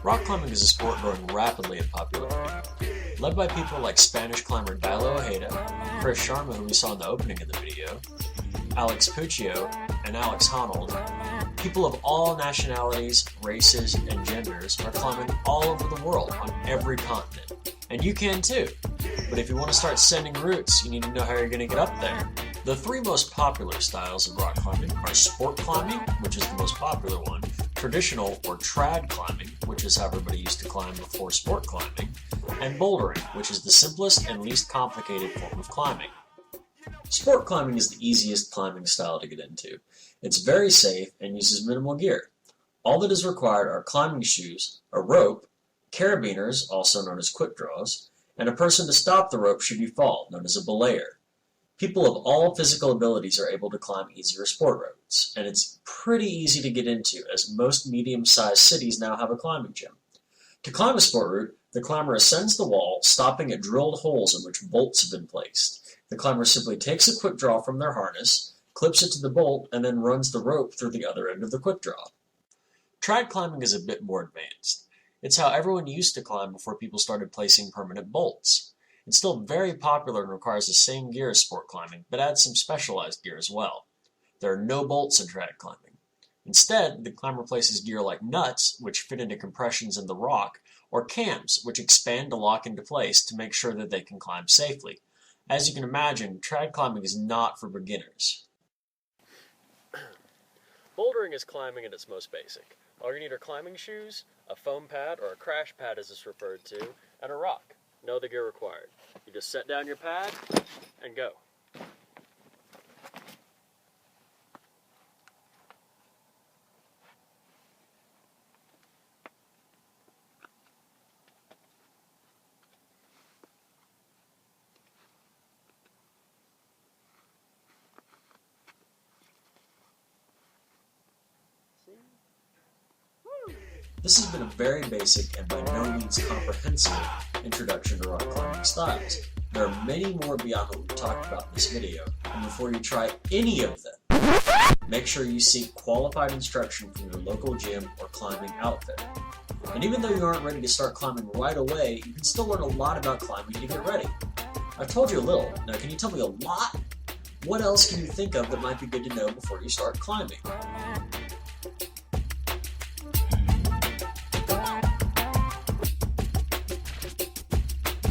Rock climbing is a sport growing rapidly in popularity. Led by people like Spanish climber Dailo Ojeda, Chris Sharma, who we saw in the opening of the video, Alex Puccio, and Alex Honnold, people of all nationalities, races, and genders are climbing all over the world on every continent. And you can too. But if you want to start sending routes, you need to know how you're going to get up there. The three most popular styles of rock climbing are sport climbing, which is the most popular one, traditional or trad climbing, which is how everybody used to climb before sport climbing, and bouldering, which is the simplest and least complicated form of climbing. Sport climbing is the easiest climbing style to get into. It's very safe and uses minimal gear. All that is required are climbing shoes, a rope, carabiners, also known as quick draws, and a person to stop the rope should you fall, known as a belayer. People of all physical abilities are able to climb easier sport routes, and it's pretty easy to get into as most medium-sized cities now have a climbing gym. To climb a sport route, the climber ascends the wall, stopping at drilled holes in which bolts have been placed. The climber simply takes a quick draw from their harness, clips it to the bolt, and then runs the rope through the other end of the quick draw. Trad climbing is a bit more advanced. It's how everyone used to climb before people started placing permanent bolts. It's still very popular and requires the same gear as sport climbing, but adds some specialized gear as well. There are no bolts in trad climbing. Instead, the climber places gear like nuts, which fit into compressions in the rock, or cams, which expand to lock into place to make sure that they can climb safely. As you can imagine, trad climbing is not for beginners. Bouldering is climbing at its most basic. All you need are climbing shoes, a foam pad, or a crash pad as it's referred to, and a rock. No other gear required. You just set down your pad and go. This has been a very basic and by no means comprehensive introduction to rock climbing styles. There are many more beyond what we've talked about in this video, and before you try any of them, make sure you seek qualified instruction from your local gym or climbing outfit. And even though you aren't ready to start climbing right away, you can still learn a lot about climbing to get ready. I've told you a little. Now, can you tell me a lot? What else can you think of that might be good to know before you start climbing?